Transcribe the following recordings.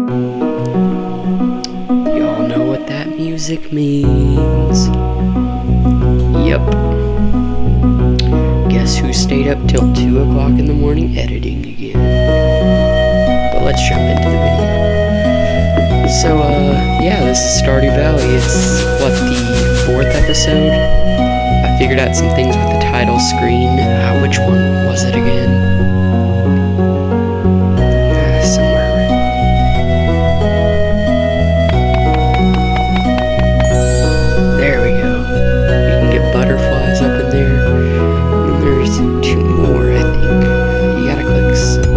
Y'all know what that music means. Yep. Guess who stayed up till 2 o'clock in the morning editing again? But let's jump into the video. So, yeah, this is Stardew Valley. It's, what, the 4th episode? I figured out some things with the title screen. Which one was it again? Somewhere. There we go. You can get butterflies up in there. And there's 2 more, I think. You gotta click some.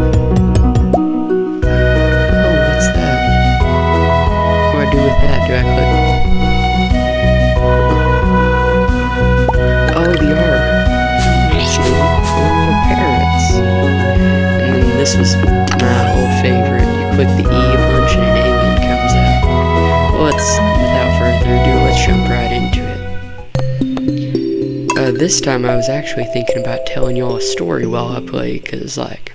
Oh, what's that? What do I do with that? Do I click? Oh, they are. Little parrots. And then this was my old favorite. You click the E a bunch and an alien comes out. Well, without further ado, let's jump right into it. This time I was actually thinking about telling y'all a story while I play, because, like,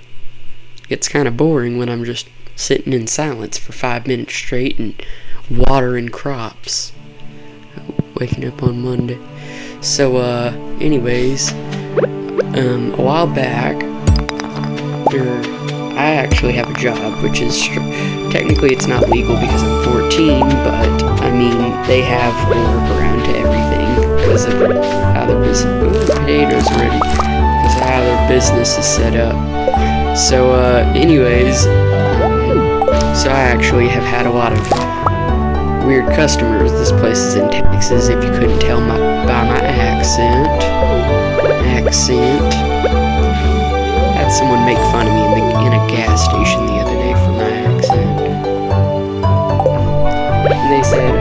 it's kind of boring when I'm just sitting in silence for 5 minutes straight and watering crops. Waking up on Monday. So, anyways, a while back, I actually have a job, which is, technically it's not legal because I'm 14, but, I mean, they have a workaround to everything, because of how their business, potatoes ready, because of how their business is set up. So, anyways, so I actually have had a lot of weird customers. This place is in Texas, if you couldn't tell by my accent. Had someone make fun of me in a gas station the other day for my accent. And they said,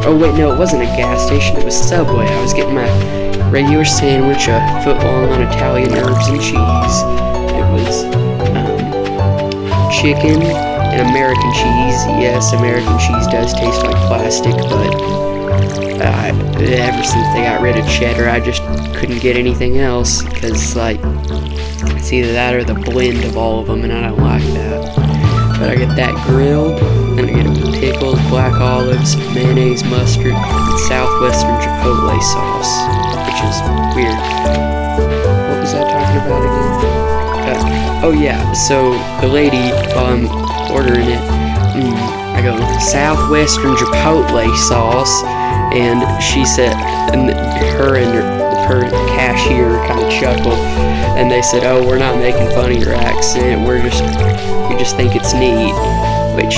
oh wait, no, it wasn't a gas station, it was Subway. I was getting my regular sandwich, a foot long on Italian herbs and cheese. It was chicken and American cheese. Yes, American cheese does taste like plastic, but ever since they got rid of cheddar, I just couldn't get anything else, because, like, it's either that or the blend of all of them, and I don't like that. But I get that grilled, then I get pickles, black olives, mayonnaise, mustard, and southwestern chipotle sauce, which is weird. What was I talking about again? Oh yeah, so the lady, while I'm ordering it, I go, southwestern chipotle sauce, and she said, and her and her cashier kind of chuckled, and they said, oh, we're not making fun of your accent, we just think it's neat, which,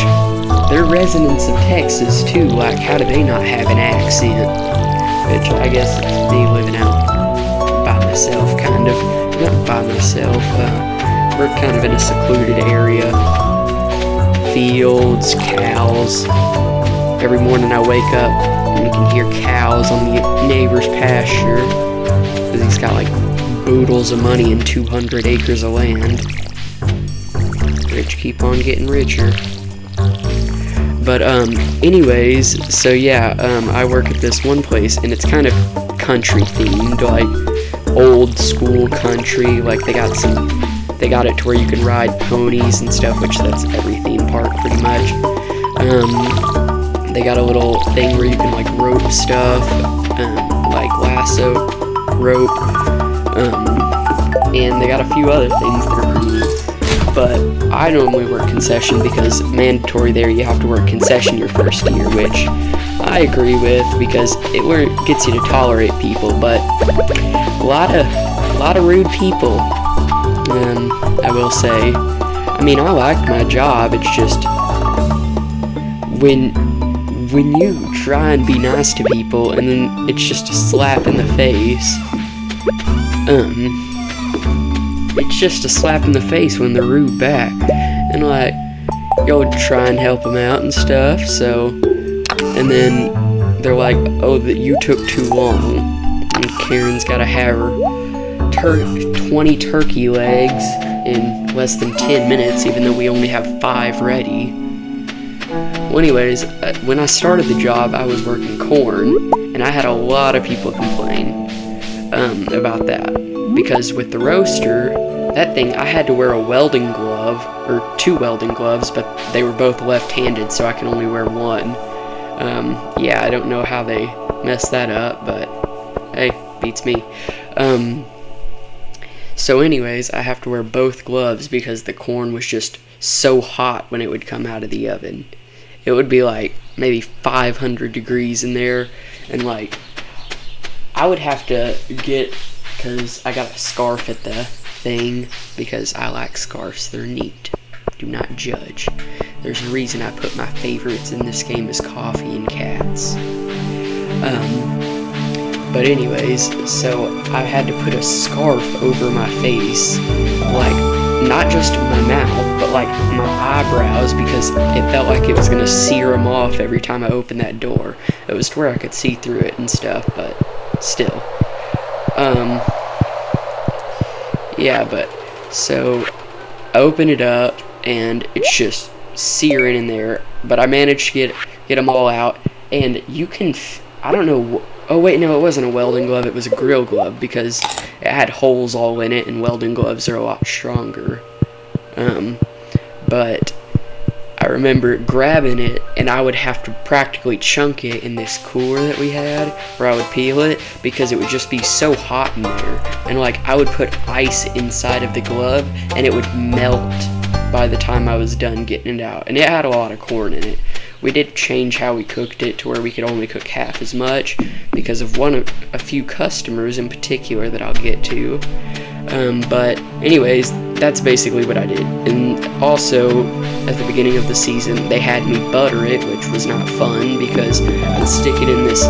they're residents of Texas too, like, how do they not have an accent? Which, I guess, it's me living out by myself, kind of, not by myself, we're kind of in a secluded area, fields, cows. Every morning I wake up and you can hear cows on the neighbor's pasture, because he's got like boodles of money and 200 acres of land. Rich keep on getting richer. But anyways, so yeah, I work at this one place, and it's kind of country themed, like old school country. Like they got it to where you can ride ponies and stuff, which that's every theme park pretty much. They got a little thing where you can like rope stuff, like lasso, rope, and they got a few other things that are pretty neat. But I normally work concession because mandatory there, you have to work concession your first year, which I agree with because it gets you to tolerate people, but a lot of rude people. I will say, I mean, I like my job, it's just, when you try and be nice to people, and then it's just a slap in the face, it's just a slap in the face when they're rude back, and like, you'll try and help them out and stuff, so, and then they're like, oh, that you took too long, and Karen's gotta have her 20 turkey legs in less than 10 minutes, even though we only have 5 ready. Well, anyways, when I started the job, I was working corn, and I had a lot of people complain about that, because with the roaster, that thing, I had to wear a welding glove glove, or 2 welding gloves, but they were both left-handed, so I can only wear one. Yeah, I don't know how they messed that up, but hey, beats me. So anyways, I have to wear both gloves because the corn was just so hot when it would come out of the oven. It would be like maybe 500 degrees in there, and like I would have to get, because I got a scarf at the thing because I like scarves, they're neat. Do not judge. There's a reason I put my favorites in this game as coffee and cats. But anyways, so I had to put a scarf over my face, like not just my mouth, but like my eyebrows, because it felt like it was gonna sear them off every time I opened that door. It was to where I could see through it and stuff, but still. Yeah, but so I open it up and it's just searing in there, but I managed to get them all out, and you can I don't know. Oh wait, no, it wasn't a welding glove, it was a grill glove, because it had holes all in it, and welding gloves are a lot stronger. But I remember grabbing it, and I would have to practically chunk it in this cooler that we had, where I would peel it, because it would just be so hot in there. And like, I would put ice inside of the glove, and it would melt by the time I was done getting it out. And it had a lot of corn in it. We did change how we cooked it to where we could only cook half as much because of a few customers in particular that I'll get to. But anyways, that's basically what I did. And also, at the beginning of the season, they had me butter it, which was not fun because I'd stick it in this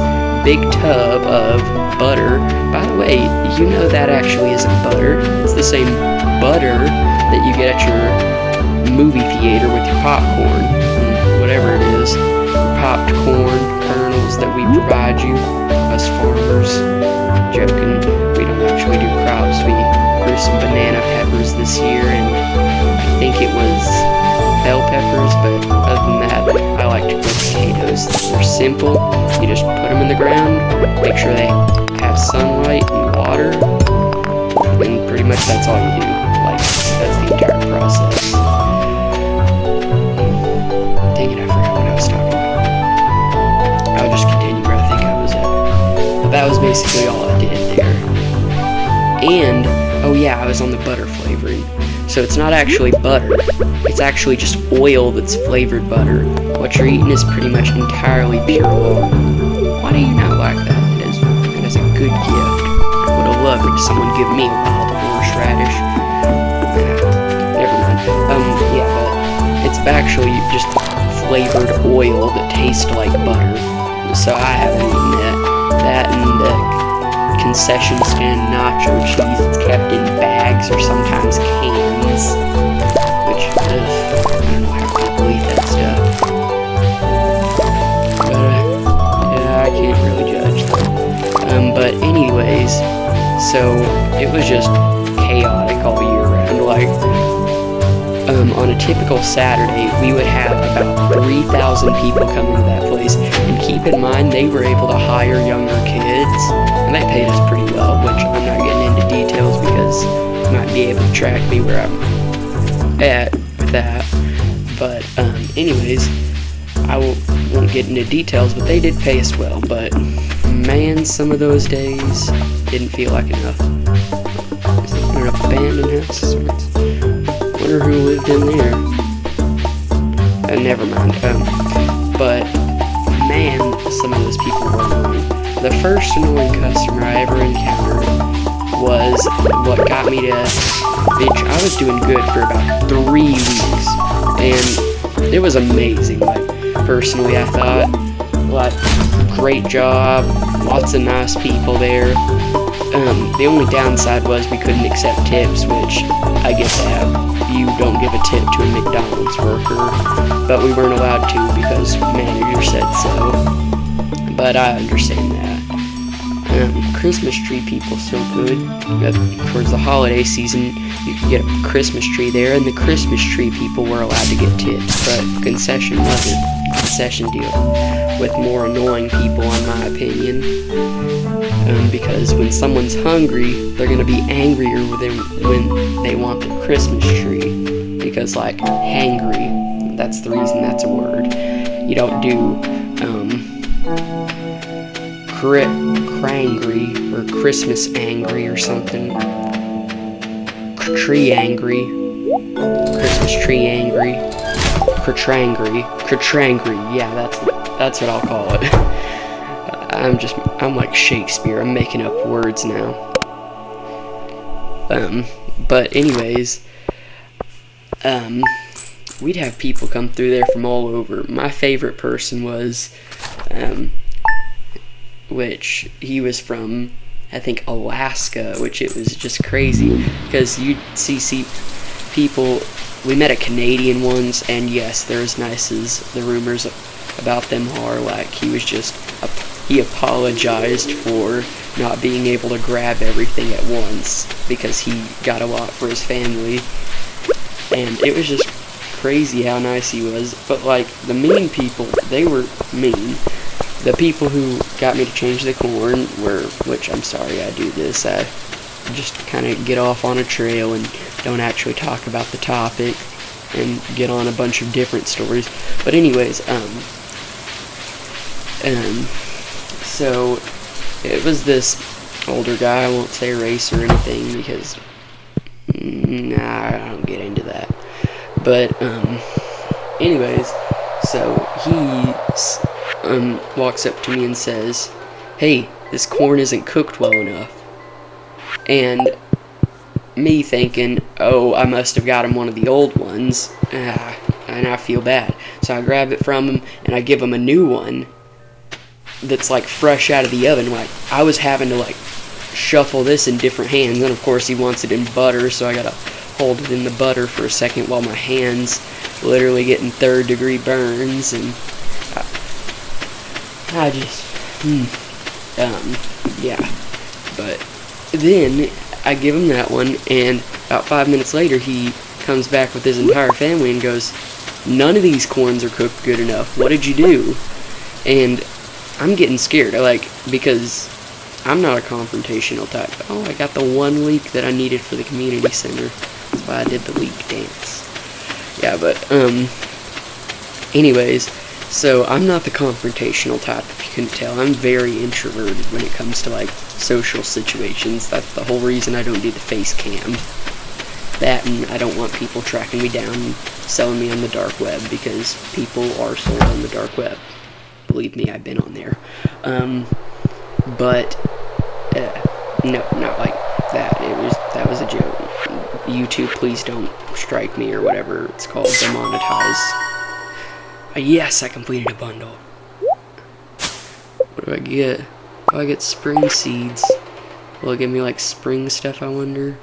big tub of butter. By the way, you know that actually isn't butter. It's the same butter that you get at your movie theater with your popcorn. Whatever it is, popped corn kernels that we provide you, us farmers. Joking, we don't actually do crops. We grew some banana peppers this year, and I think it was bell peppers, but other than that, I like to grow potatoes. They're simple. You just put them in the ground, make sure they have sunlight and water, and pretty much that's all you do. Like, that's the entire process. Dang it, I forgot what I was talking about. I'll just continue where I think I was at. But that was basically all I did there. And, oh yeah, I was on the butter flavoring. So it's not actually butter. It's actually just oil that's flavored butter. What you're eating is pretty much entirely pure oil. Why do you not like that? It is a good gift. I would have loved it if someone give me a wild horseradish. Never mind. Yeah, but it's actually just flavored oil that tastes like butter, so I haven't eaten that. That and the concession stand nacho cheese that's kept in bags or sometimes cans, which I don't know how people eat that stuff. But yeah, I can't really judge them. But anyways, so it was just chaotic all year round. Like, on a typical Saturday, we would have about 3,000 people come into that place, and keep in mind, they were able to hire younger kids, and they paid us pretty well, which I'm not getting into details because you might be able to track me where I'm at with that. But anyways, I won't get into details, but they did pay us well. But man, some of those days didn't feel like enough. Is it an abandoned house? I wonder who lived in there. Never mind. But man, some of those people were annoying. The first annoying customer I ever encountered was what got me to bitch. I was doing good for about 3 weeks, and it was amazing. Like, personally, I thought, like, great job, lots of nice people there. The only downside was we couldn't accept tips, which I get that. You don't give a tip to a McDonald's worker, but we weren't allowed to because the manager said so. But I understand that. Christmas tree people so good. Towards the holiday season, you could get a Christmas tree there, and the Christmas tree people were allowed to get tips, but concession wasn't. Concession deal with more annoying people, in my opinion. Because when someone's hungry, they're going to be angrier when they want the Christmas tree, because because, like, hangry, that's the reason that's a word. You don't do crangry or Christmas angry or something. Tree angry, Christmas tree angry, Critrangry, yeah, that's what I'll call it. I'm like Shakespeare, I'm making up words now. But anyways, we'd have people come through there from all over. My favorite person was, which he was from, I think, Alaska, which it was just crazy, because you'd see people. We met a Canadian once, and yes, they're as nice as the rumors about them are. Like, he apologized for not being able to grab everything at once, because he got a lot for his family, and it was just crazy how nice he was. But, like, the mean people, they were mean. The people who got me to change the corn were, which I'm sorry I do this, I just kind of get off on a trail and don't actually talk about the topic and get on a bunch of different stories. But anyways, so it was this older guy. I won't say race or anything because nah, I don't get into that. But anyways, so he walks up to me and says, "Hey, this corn isn't cooked well enough." And me thinking, oh, I must have got him one of the old ones, and I feel bad. So I grab it from him, and I give him a new one that's, like, fresh out of the oven. Like, I was having to, like, shuffle this in different hands, and of course he wants it in butter, so I gotta hold it in the butter for a second while my hands literally getting third-degree burns, and I just, yeah. But then I give him that one, and about 5 minutes later he comes back with his entire family and goes, "None of these corns are cooked good enough. What did you do?" And I'm getting scared, because I'm not a confrontational type. Oh, I got the one leek that I needed for the community center. That's why I did the leek dance. Yeah, but anyways, so I'm not the confrontational type, if you couldn't tell. I'm very introverted when it comes to, like, social situations. That's the whole reason I don't do the face cam. That, and I don't want people tracking me down and selling me on the dark web, because people are sold on the dark web. Believe me, I've been on there. But no, not like that. That was a joke. YouTube, please don't strike me or whatever it's called, demonetize. Yes, I completed a bundle. What do I get? Oh, I get spring seeds. Will it give me, like, spring stuff, I wonder?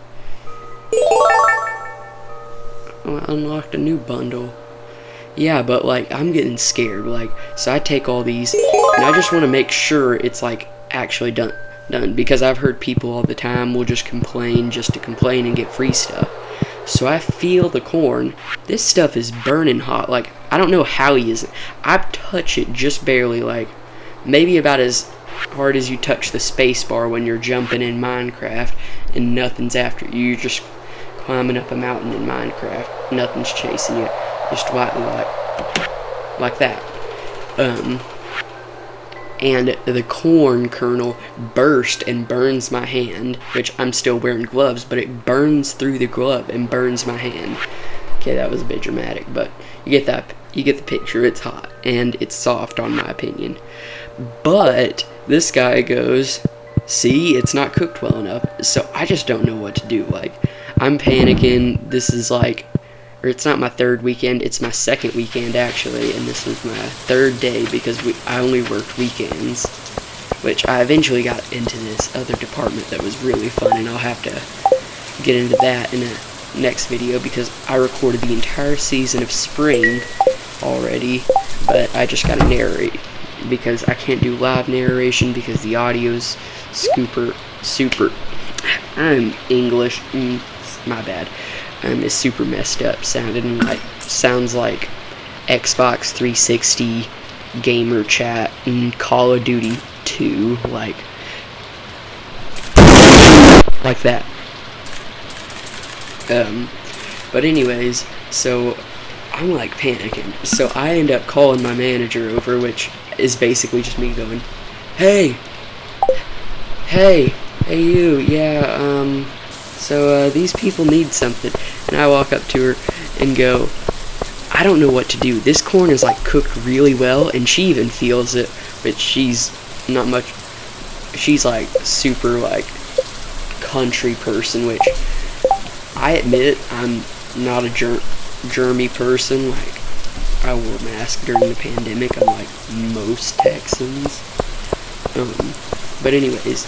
Oh, I unlocked a new bundle. Yeah, but, like, I'm getting scared. Like, so I take all these, and I just want to make sure it's, like, actually done. Because I've heard people all the time will just complain just to complain and get free stuff. So I feel the corn. This stuff is burning hot. Like, I don't know how he isn't. I touch it just barely, like, maybe about as hard as you touch the space bar when you're jumping in Minecraft and nothing's after you. You're just climbing up a mountain in Minecraft. Nothing's chasing you. Just like that. And the corn kernel burst and burns my hand, which I'm still wearing gloves, but it burns through the glove and burns my hand. Okay, that was a bit dramatic, but you get the picture. It's hot and it's soft, on my opinion. But this guy goes, "See, it's not cooked well enough." So I just don't know what to do. Like, I'm panicking. This is like, or it's not my third weekend, it's my second weekend actually, and this was my third day because I only worked weekends, which I eventually got into this other department that was really fun, and I'll have to get into that in a next video because I recorded the entire season of spring already, but I just gotta narrate because I can't do live narration because the audio's super I'm English, my bad. Is super messed up, sounds like Xbox 360 gamer chat and Call of Duty 2, like that. But anyways, So I'm like panicking. So I end up calling my manager over, which is basically just me going, hey, hey you, yeah, so these people need something. And I walk up to her and go, I don't know what to do. This corn is like cooked really well, and she even feels it, but she's not much. She's like super like country person, which I admit I'm not a germy person. Like, I wore a mask during the pandemic, unlike most Texans. But anyways,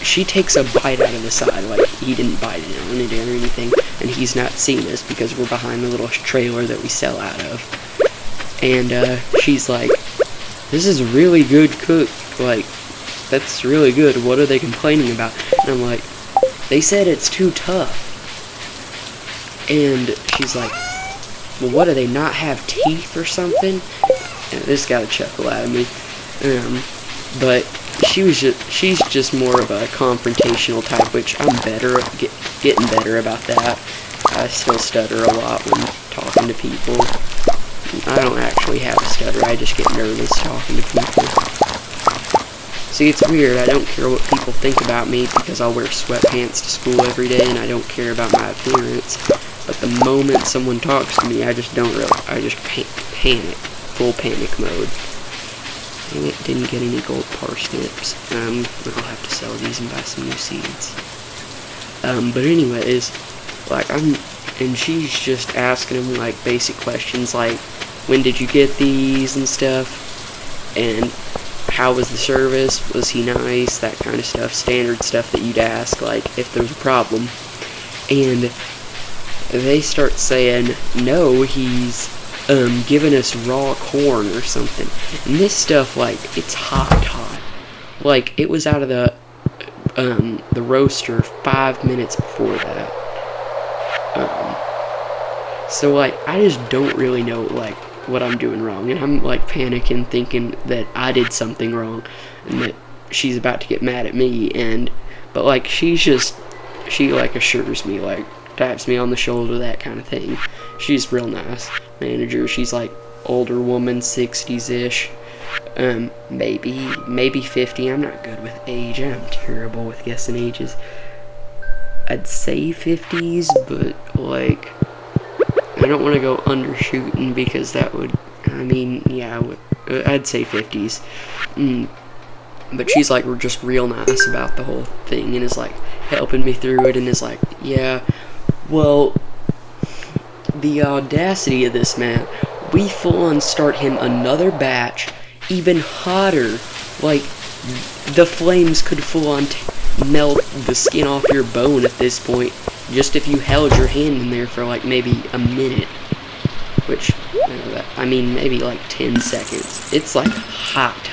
she takes a bite out of the side, like he didn't bite it on it or anything, and he's not seen us because we're behind the little trailer that we sell out of. And she's like, this is really good cooked, like, that's really good, what are they complaining about? And I'm like, they said it's too tough. And she's like, well, what, do they not have teeth or something? And this got a chuckle out of me. But she's just more of a confrontational type, which I'm better at getting better about that. I still stutter a lot when talking to people. I don't actually have a stutter, I just get nervous talking to people. See, it's weird, I don't care what people think about me because I'll wear sweatpants to school every day and I don't care about my appearance. But the moment someone talks to me, I just panic. Full panic mode. Dang it, didn't get any gold parsnips. I'll have to sell these and buy some new seeds. But anyways, like, and she's just asking him, like, basic questions, like, when did you get these and stuff, and how was the service, was he nice, that kind of stuff, standard stuff that you'd ask, like, if there's a problem. And they start saying, no, he's giving us raw corn or something. And this stuff, like, it's hot. Like, it was out of the roaster 5 minutes before that. So, like, I just don't really know, like, what I'm doing wrong. And I'm, like, panicking, thinking that I did something wrong. And that she's about to get mad at me. But, like, she, like, assures me, like, taps me on the shoulder, that kind of thing. She's real nice. Manager, she's like older woman, 60s-ish, maybe 50. I'm not good with age. I'm terrible with guessing ages. I'd say 50s, but like, I don't want to go undershooting because that would, I mean, yeah, I'd say 50s. But she's like, we're just real nice about the whole thing and is like helping me through it and is like, yeah, well, the audacity of this man, we full on start him another batch, even hotter, like, the flames could full on melt the skin off your bone at this point, just if you held your hand in there for like maybe a minute, which, I mean, maybe like 10 seconds. It's like hot,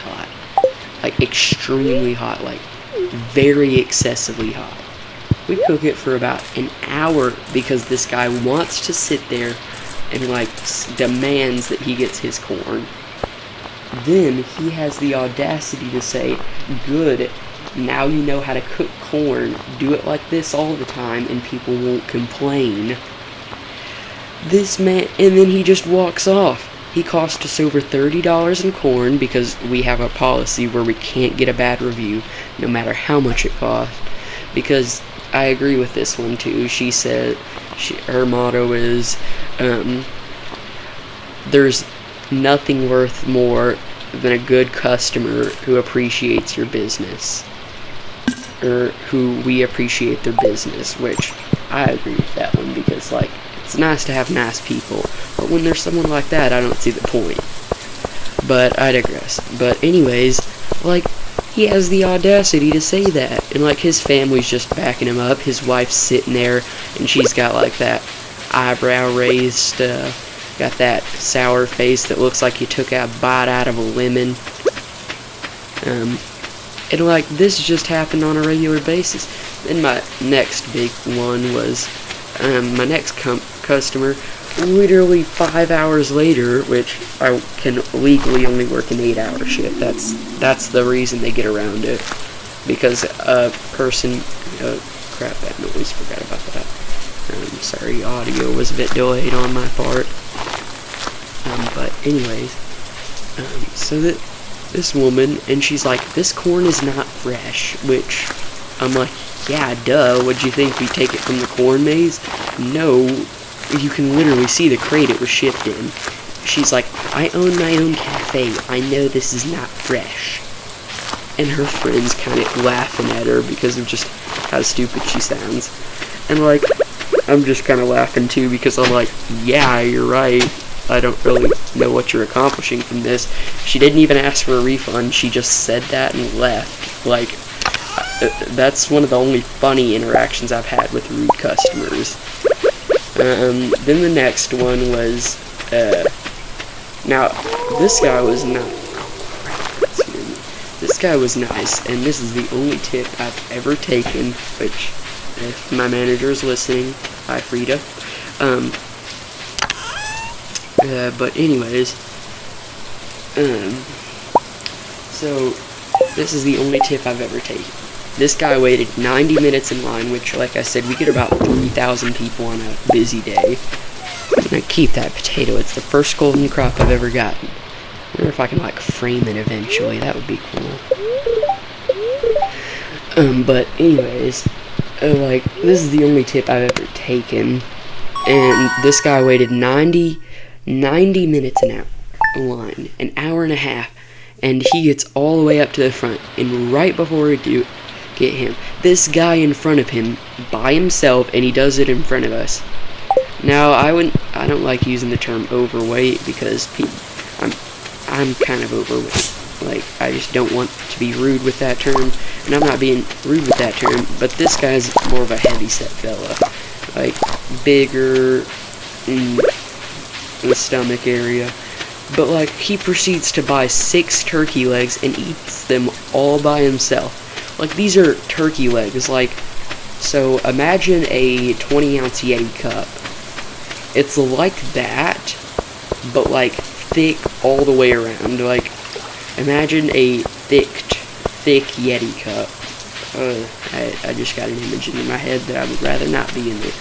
like extremely hot, like very excessively hot. We cook it for about an hour because this guy wants to sit there and like demands that he gets his corn. Then he has the audacity to say, good, now you know how to cook corn, do it like this all the time and people won't complain. This man, and then he just walks off. He cost us over $30 in corn because we have a policy where we can't get a bad review no matter how much it costs. Because I agree with this one too. She said her motto is, there's nothing worth more than a good customer who appreciates your business, or who we appreciate their business, which I agree with that one because, like, it's nice to have nice people, but when there's someone like that, I don't see the point. But I digress. But anyways, like, he has the audacity to say that, and like his family's just backing him up. His wife's sitting there and she's got like that eyebrow raised, got that sour face that looks like you took a bite out of a lemon. And like, this just happened on a regular basis. Then my next big one was my next customer, literally 5 hours later, which I can legally only work an 8-hour shift. That's the reason they get around it, because a person, crap, that noise, forgot about that. Sorry, audio was a bit delayed on my part. But anyways, so that this woman, and she's like, this corn is not fresh, which I'm like, yeah, duh, what'd you think, we take it from the corn maze? No, you can literally see the crate it was shipped in. She's like, I own my own cafe, I know this is not fresh. And her friend's kind of laughing at her because of just how stupid she sounds. And like, I'm just kind of laughing too because I'm like, yeah, you're right. I don't really know what you're accomplishing from this. She didn't even ask for a refund. She just said that and left. Like, that's one of the only funny interactions I've had with rude customers. Then the next one was, now, this guy was not, this guy was nice, and this is the only tip I've ever taken, which, if my manager is listening, hi Frida. But anyways, so this is the only tip I've ever taken. This guy waited 90 minutes in line, which, like I said, we get about 3,000 people on a busy day. I'm gonna keep that potato. It's the first golden crop I've ever gotten. I wonder if I can, like, frame it eventually. That would be cool. But anyways, like, this is the only tip I've ever taken. And this guy waited 90 minutes in line, an hour and a half, and he gets all the way up to the front, and right before we do get him, this guy in front of him by himself, and he does it in front of us. Now, I don't like using the term overweight because I'm kind of overweight. Like, I just don't want to be rude with that term, and I'm not being rude with that term, but this guy's more of a heavy-set fella. Like, bigger in the stomach area. But, like, he proceeds to buy 6 turkey legs and eats them all by himself. Like, these are turkey legs, like, so imagine a 20-ounce Yeti cup. It's like that, but, like, thick all the way around. Like, imagine a thick Yeti cup. I just got an image in my head that I would rather not be in there.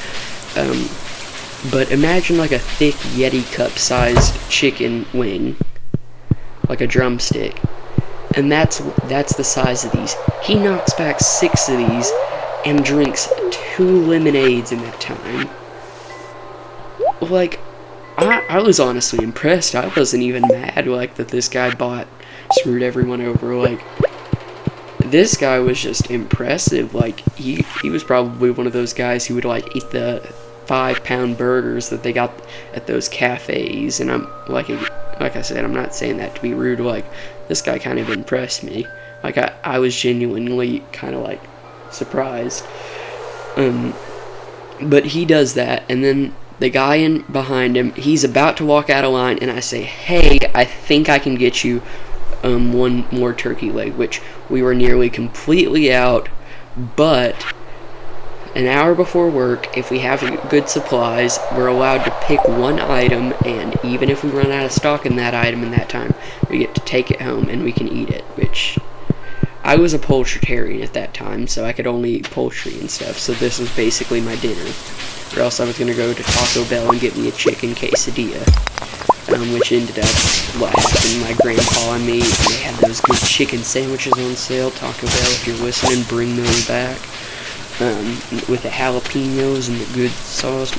But imagine like a thick Yeti cup-sized chicken wing, like a drumstick, and that's the size of these. He knocks back 6 of these and drinks 2 lemonades in that time. Like, I was honestly impressed. I wasn't even mad, like, that this guy screwed everyone over. Like, this guy was just impressive. Like, he was probably one of those guys who would, like, eat the 5-pound burgers that they got at those cafes. And I'm, like I said, I'm not saying that to be rude. Like, this guy kind of impressed me. Like, I was genuinely kind of, like, surprised. But he does that, and then the guy in behind him, he's about to walk out of line, and I say, hey, I think I can get you 1 more turkey leg, which we were nearly completely out, but an hour before work, if we have good supplies, we're allowed to pick 1 item, and even if we run out of stock in that item in that time, we get to take it home and we can eat it, which I was a poultritarian at that time, so I could only eat poultry and stuff, so this was basically my dinner. Or else I was going to go to Taco Bell and get me a chicken quesadilla, which ended up what happened. My grandpa and me, they had those good chicken sandwiches on sale. Taco Bell, if you're listening, bring those back, with the jalapenos and the good sauce.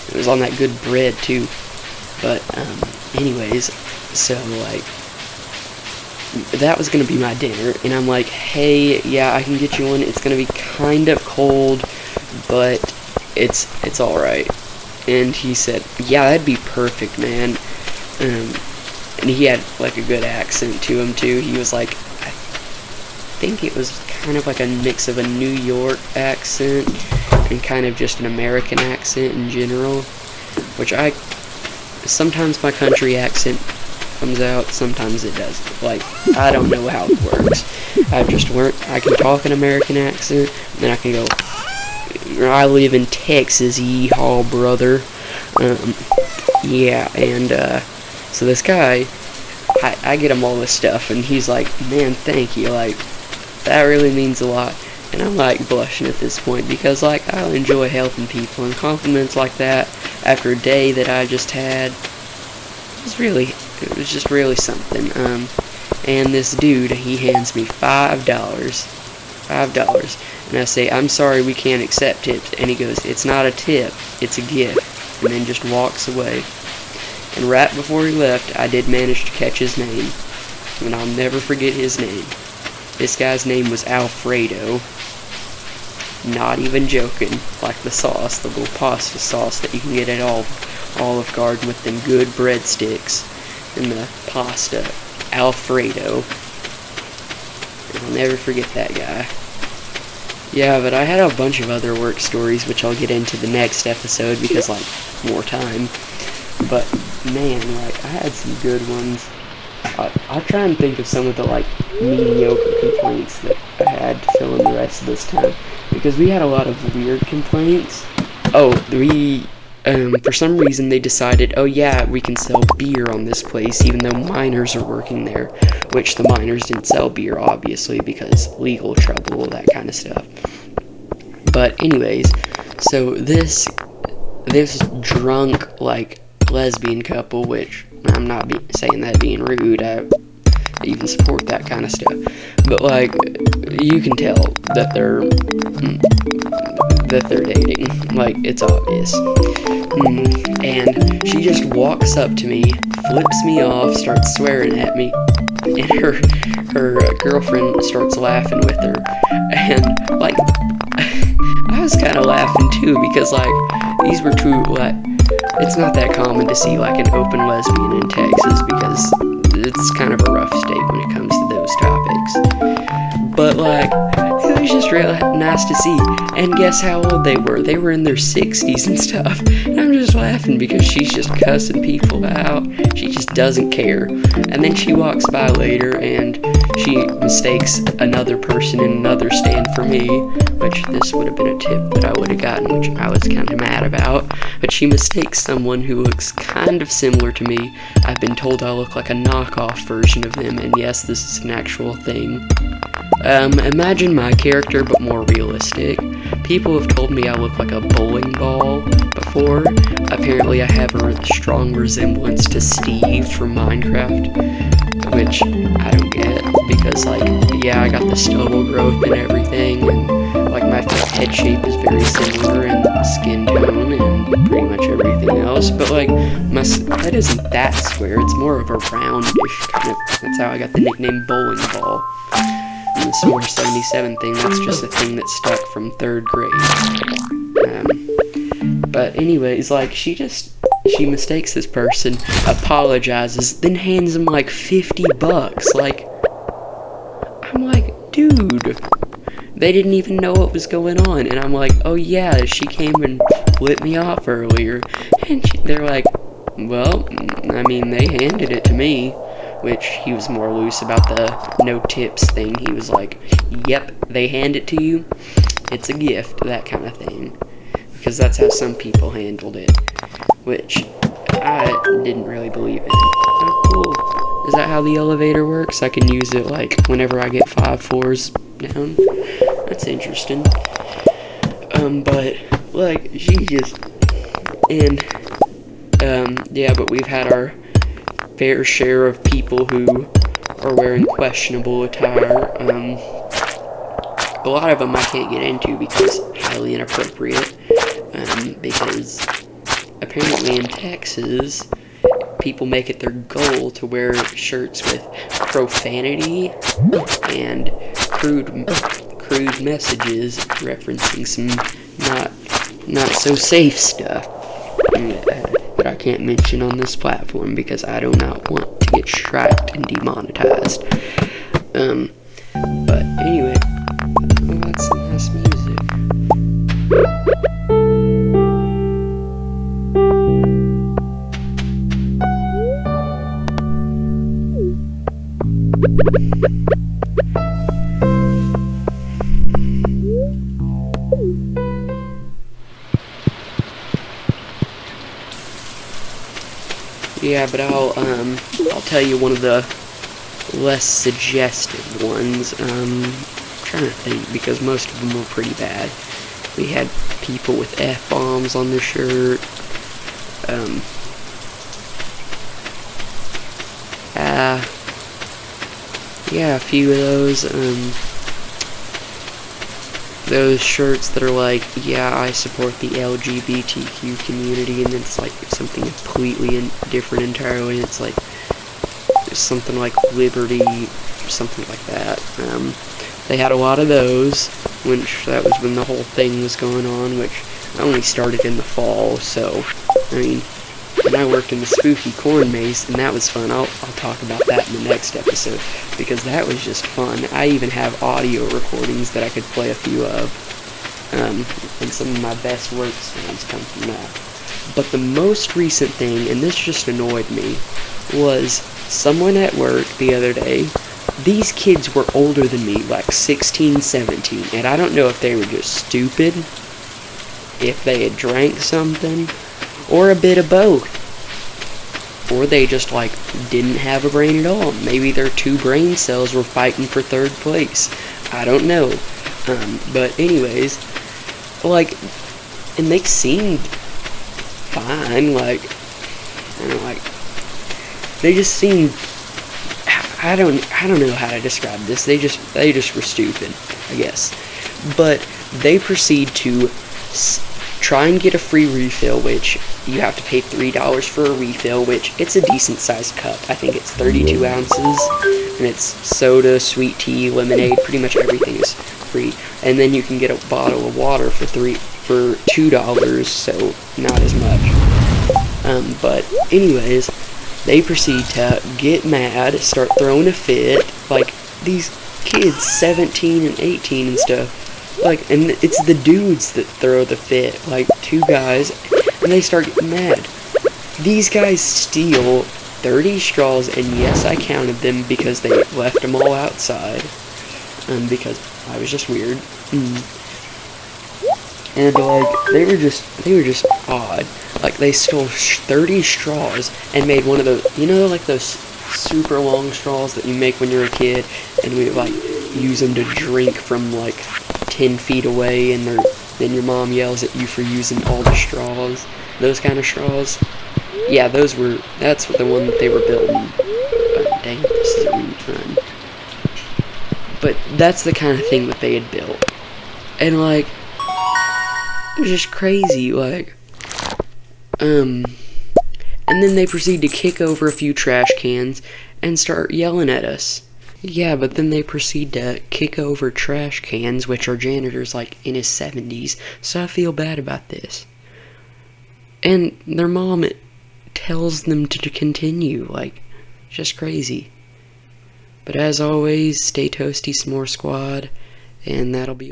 It was on that good bread too. But anyways, so like, that was going to be my dinner, and I'm like, hey, yeah, I can get you one. It's going to be kind of cold, but it's alright. And he said, yeah, that'd be perfect, man. And he had, like, a good accent to him, too. He was like, I think it was kind of like a mix of a New York accent and kind of just an American accent in general, which sometimes my country accent comes out, sometimes it doesn't. Like, I don't know how it works. I've just learned I can talk an American accent, and then I can go, I live in Texas, yeehaw, brother. Yeah, and so this guy, I get him all this stuff, and he's like, man, thank you, like, that really means a lot. And I'm like blushing at this point because like I enjoy helping people, and compliments like that after a day that I just had it was just really something. And this dude, he hands me $5, and I say, I'm sorry, we can't accept tips. And he goes, it's not a tip, it's a gift, and then just walks away. And right before he left, I did manage to catch his name, and I'll never forget his name. This guy's name was Alfredo. Not even joking. Like the sauce, the little pasta sauce that you can get at Olive Garden with them good breadsticks and the pasta. Alfredo. And I'll never forget that guy. Yeah, but I had a bunch of other work stories, which I'll get into the next episode because, like, more time. But, man, like, I had some good ones. I'll try and think of some of the, like, mediocre complaints that I had to fill in the rest of this time. Because we had a lot of weird complaints. Oh, for some reason they decided, oh yeah, we can sell beer on this place even though minors are working there. Which the minors didn't sell beer, obviously, because legal trouble, that kind of stuff. But anyways, so this drunk, like, lesbian couple, which I'm not saying that being rude, I even support that kind of stuff, but like, you can tell that they're dating, like, it's obvious. And she just walks up to me, flips me off, starts swearing at me, and her girlfriend starts laughing with her, and like, I was kind of laughing too, because like, these were two, like, it's not that common to see like an open lesbian in Texas because it's kind of a rough state when it comes to those topics. But like, it was just really nice to see. And guess how old they were? They were in their 60s and stuff. And I'm just laughing because she's just cussing people out. She just doesn't care. And then she walks by later and she mistakes another person in another stand for me, which this would have been a tip that I would have gotten, which I was kind of mad about. But she mistakes someone who looks kind of similar to me. I've been told I look like a knockoff version of them, and yes, this is an actual thing. Imagine my character, but more realistic. People have told me I look like a bowling ball before. Apparently I have a strong resemblance to Steve from Minecraft, which I don't get, because like, yeah, I got the stubble growth and everything, and like my head shape is very similar, and skin tone, and pretty much everything else, but like, my head isn't that square, it's more of a roundish kind of, that's how I got the nickname bowling ball. And the Score 77 thing, that's just a thing that stuck from 3rd grade. But anyways, like, she mistakes this person, apologizes, then hands him like $50. Like, I'm like, dude, they didn't even know what was going on. And I'm like, oh yeah, she came and flipped me off earlier. And they're like, well, I mean, they handed it to me. Which he was more loose about the no tips thing. He was like, yep, they hand it to you, it's a gift, that kind of thing. Because that's how some people handled it, which I didn't really believe in. Oh, cool. Is that how the elevator works? I can use it like whenever I get 5 floors down. That's interesting. But like, she just, and yeah, but we've had our fair share of people who are wearing questionable attire. A lot of them I can't get into because highly inappropriate. Because apparently in Texas, people make it their goal to wear shirts with profanity and crude messages referencing some not so safe stuff. That I can't mention on this platform because I do not want to get striked and demonetized. But anyway, oh, that's some nice music. Yeah, but I'll tell you one of the less suggestive ones. trying to think, because most of them were pretty bad. We had people with F-bombs on their shirt. Yeah, a few of those shirts that are like, yeah, I support the LGBTQ community, and it's like something completely different entirely. It's like something like liberty, something like that. They had a lot of those, which that was when the whole thing was going on, which only started in the fall. So, I mean, and I worked in the spooky corn maze, and that was fun. I'll talk about that in the next episode, because that was just fun. I even have audio recordings that I could play a few of, and some of my best work sounds come from that. But the most recent thing, and this just annoyed me, was someone at work the other day. These kids were older than me, like 16, 17, and I don't know if they were just stupid, if they had drank something, or a bit of both. Or they just, like, didn't have a brain at all. Maybe their 2 brain cells were fighting for 3rd place. I don't know. But anyways, like, and they seemed fine, like, I don't know, like, they just seemed, I don't know how to describe this. They just were stupid, I guess. But they proceed to try and get a free refill, which you have to pay $3 for a refill, which it's a decent sized cup. I think it's 32 ounces, and it's soda, sweet tea, lemonade, pretty much everything is free. And then you can get a bottle of water for $2, so not as much. But anyways, they proceed to get mad, start throwing a fit, like these kids 17 and 18 and stuff. Like, and it's the dudes that throw the fit, like 2 guys, and they start getting mad. These guys steal 30 straws, and yes, I counted them because they left them all outside, because I was just weird. And like, they were just odd. Like, they stole 30 straws and made one of those, you know, like those super long straws that you make when you're a kid, and we like use them to drink from like 10 feet away, and then your mom yells at you for using all the straws. Those kind of straws. Yeah, that's the one that they were building. Dang, this is a rerun. But that's the kind of thing that they had built. And like, it was just crazy, like, and then they proceed to kick over a few trash cans and start yelling at us. Yeah, but then they proceed to kick over trash cans, which our janitor's like in his 70s, so I feel bad about this. And their mom tells them to continue, like, just crazy. But as always, stay toasty, S'more Squad, and that'll be all.